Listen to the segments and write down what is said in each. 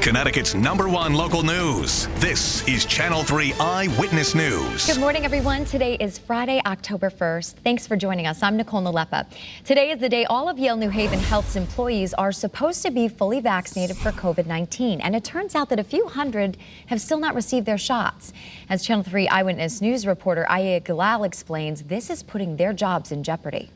Connecticut's #1 local news. This is Channel 3 Eyewitness News. Good morning, everyone. Today is Friday, October 1st. Thanks for joining us. I'm Nicole Nalepa. Today is the day all of Yale New Haven Health's employees are supposed to be fully vaccinated for COVID-19. And it turns out that a few hundred have still not received their shots. As Channel 3 Eyewitness News reporter Aya explains, this is putting their jobs in jeopardy.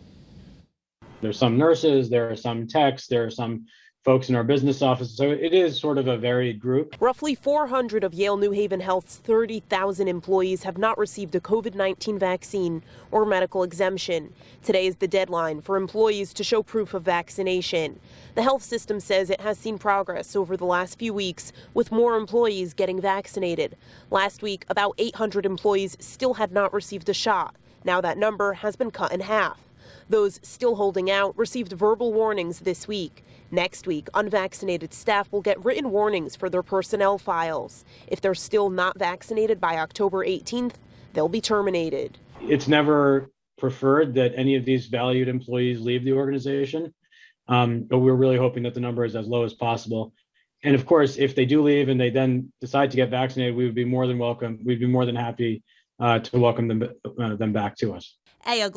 There's some nurses, there are some techs, there are some folks in our business office. So it is sort of a varied group. Roughly 400 of Yale New Haven Health's 30,000 employees have not received a COVID-19 vaccine or medical exemption. Today is the deadline for employees to show proof of vaccination. The health system says it has seen progress over the last few weeks with more employees getting vaccinated. Last week, about 800 employees still had not received a shot. Now that number has been cut in half. Those still holding out received verbal warnings this week. Next week, unvaccinated staff will get written warnings for their personnel files. If they're still not vaccinated by October 18th, they'll be terminated. It's never preferred that any of these valued employees leave the organization, but we're really hoping that the number is as low as possible. And of course, if they do leave and they then decide to get vaccinated, we would be more than welcome. We'd be more than happy to welcome them back to us. Aya,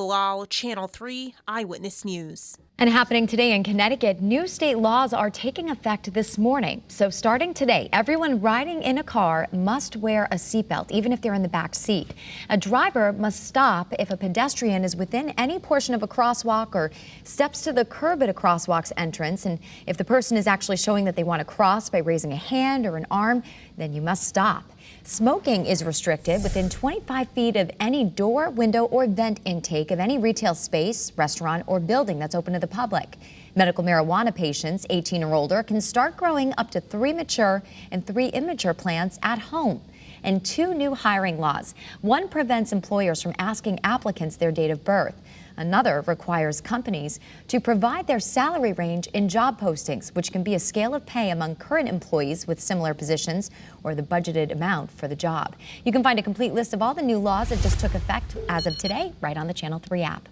Channel 3 Eyewitness News. And happening today in Connecticut, new state laws are taking effect this morning. So starting today, everyone riding in a car must wear a seatbelt, even if they're in the back seat. A driver must stop if a pedestrian is within any portion of a crosswalk or steps to the curb at a crosswalk's entrance. And if the person is actually showing that they want to cross by raising a hand or an arm, then you must stop. Smoking is restricted within 25 feet of any door, window, or vent intake of any retail space, restaurant, or building that's open to the public. Medical marijuana patients 18 or older can start growing up to 3 mature and 3 immature plants at home. And 2 new hiring laws. One prevents employers from asking applicants their date of birth. Another requires companies to provide their salary range in job postings, which can be a scale of pay among current employees with similar positions or the budgeted amount for the job. You can find a complete list of all the new laws that just took effect as of today right on the Channel 3 app.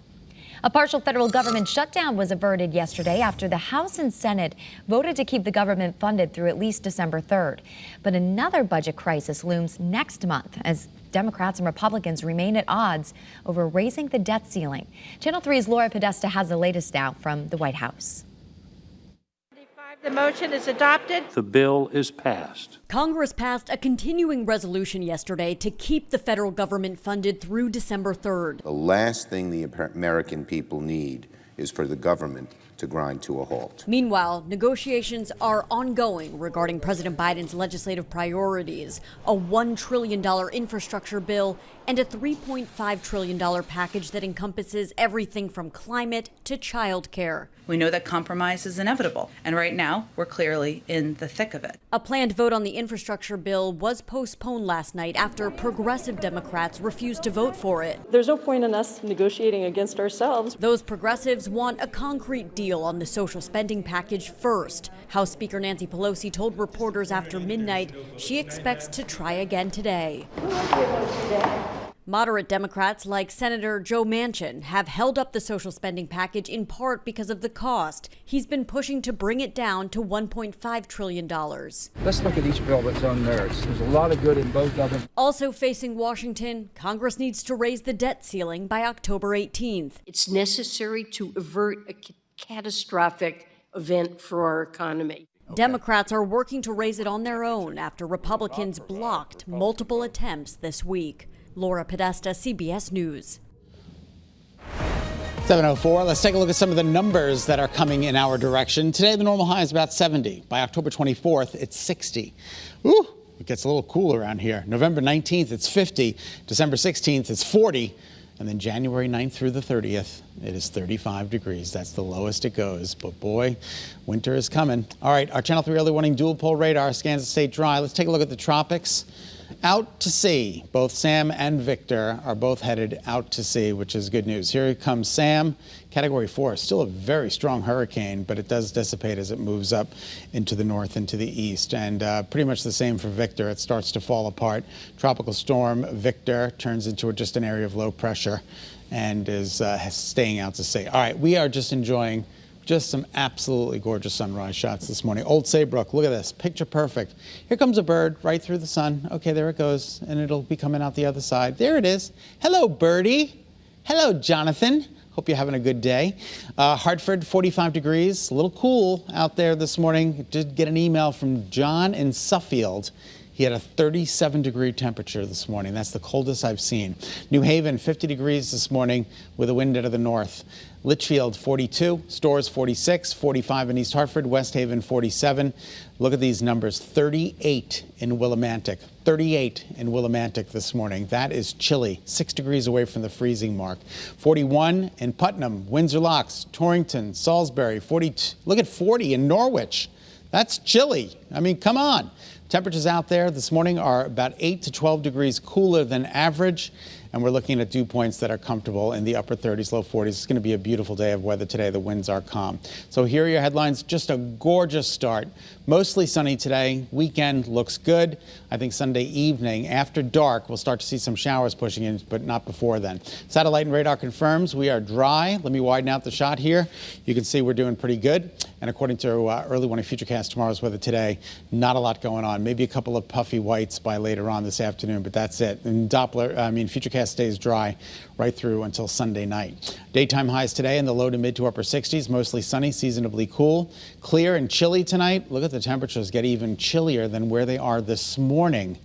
A partial federal government shutdown was averted yesterday after the House and Senate voted to keep the government funded through at least December 3rd. But another budget crisis looms next month as Democrats and Republicans remain at odds over raising the debt ceiling. Channel 3's Laura Podesta has the latest now from the White House. The motion is adopted. The bill is passed. Congress passed a continuing resolution yesterday to keep the federal government funded through December 3rd. The last thing the American people need is for the government to grind to a halt. Meanwhile, negotiations are ongoing regarding President Biden's legislative priorities, a $1 trillion infrastructure bill and a $3.5 trillion package that encompasses everything from climate to child care. We know that compromise is inevitable, and right now we're clearly in the thick of it. A planned vote on the infrastructure bill was postponed last night after progressive Democrats refused to vote for it. There's no point in us negotiating against ourselves. Those progressives want a concrete deal on the social spending package first. House Speaker Nancy Pelosi told reporters after midnight she expects to try again today. Moderate Democrats like Senator Joe Manchin have held up the social spending package in part because of the cost. He's been pushing to bring it down to $1.5 trillion. Let's look at each bill that's on merits. There's a lot of good in both of them. Also facing Washington, Congress needs to raise the debt ceiling by October 18th. It's necessary to avert a catastrophic event for our economy. Democrats are working to raise it on their own after Republicans blocked multiple attempts this week. Laura Podesta, CBS News. 7:04. Let's take a look at some of the numbers that are coming in our direction. Today, the normal high is about 70. By October 24th, it's 60. Ooh, it gets a little cooler around here. November 19th, it's 50. December 16th, it's 40. And then January 9th through the 30th, it is 35 degrees. That's the lowest it goes. But boy, winter is coming. All right, our Channel 3 early warning dual pole radar scans the state dry. Let's take a look at the tropics. Out to sea. Both Sam and Victor are both headed out to sea, which is good news. Here comes Sam, Category 4. Still a very strong hurricane, but it does dissipate as it moves up into the north and to the east. And pretty much the same for Victor. It starts to fall apart. Tropical storm Victor turns into just an area of low pressure and is staying out to sea. All right, we are just enjoying Just some absolutely gorgeous sunrise shots this morning. Old Saybrook, look at this, picture perfect. Here comes a bird right through the sun. Okay, there it goes, and it'll be coming out the other side. There it is. Hello, birdie. Hello, Jonathan. Hope you're having a good day. Hartford, 45 degrees, a little cool out there this morning. Did get an email from John in Suffield. He had a 37-degree temperature this morning. That's the coldest I've seen. New Haven, 50 degrees this morning with a wind out of the north. Litchfield, 42. Storrs, 46. 45 in East Hartford. West Haven, 47. Look at these numbers. 38 in Willimantic. 38 in Willimantic this morning. That is chilly. 6 degrees away from the freezing mark. 41 in Putnam, Windsor Locks, Torrington, Salisbury. 42. Look at 40 in Norwich. That's chilly. I mean, come on. Temperatures out there this morning are about 8 to 12 degrees cooler than average, and we're looking at dew points that are comfortable in the upper 30s, low 40s. It's going to be a beautiful day of weather today. The winds are calm. So here are your headlines. Just a gorgeous start. Mostly sunny today. Weekend looks good. I think Sunday evening after dark, we'll start to see some showers pushing in, but not before then. Satellite and radar confirms we are dry. Let me widen out the shot here. You can see we're doing pretty good. And according to early morning futurecast tomorrow's weather today, not a lot going on. Maybe a couple of puffy whites by later on this afternoon, but that's it. And futurecast stays dry right through until Sunday night. Daytime highs today in the low to mid to upper 60s, mostly sunny, seasonably cool. Clear and chilly tonight. Look at the temperatures get even chillier than where they are this morning.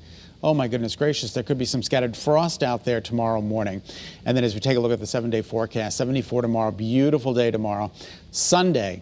Oh my goodness gracious, there could be some scattered frost out there tomorrow morning. And then as we take a look at the 7-day forecast, 74 tomorrow, beautiful day tomorrow. Sunday,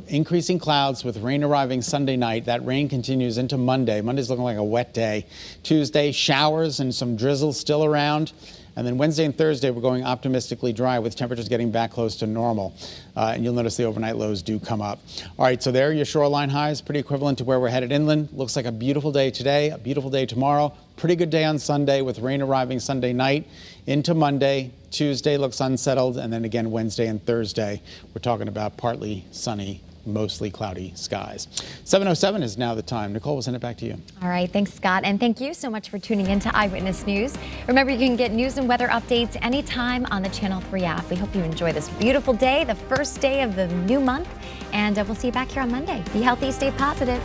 increasing clouds with rain arriving Sunday night. That rain continues into Monday. Monday's looking like a wet day. Tuesday, showers and some drizzle still around. And then Wednesday and Thursday, we're going optimistically dry with temperatures getting back close to normal. And you'll notice the overnight lows do come up. All right, so there are your shoreline highs, pretty equivalent to where we're headed inland. Looks like a beautiful day today, a beautiful day tomorrow. Pretty good day on Sunday with rain arriving Sunday night into Monday. Tuesday looks unsettled. And then again, Wednesday and Thursday, we're talking about partly sunny, mostly cloudy skies. 7:07 is now the time. Nicole, we'll send it back to you. All right. Thanks, Scott. And thank you so much for tuning in to Eyewitness News. Remember, you can get news and weather updates anytime on the Channel 3 app. We hope you enjoy this beautiful day, the first day of the new month. And we'll see you back here on Monday. Be healthy, stay positive.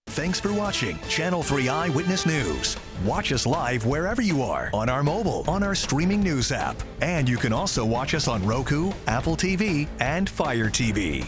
Thanks for watching Channel 3 Eyewitness News. Watch us live wherever you are on our mobile, on our streaming news app. And you can also watch us on Roku, Apple TV, and Fire TV.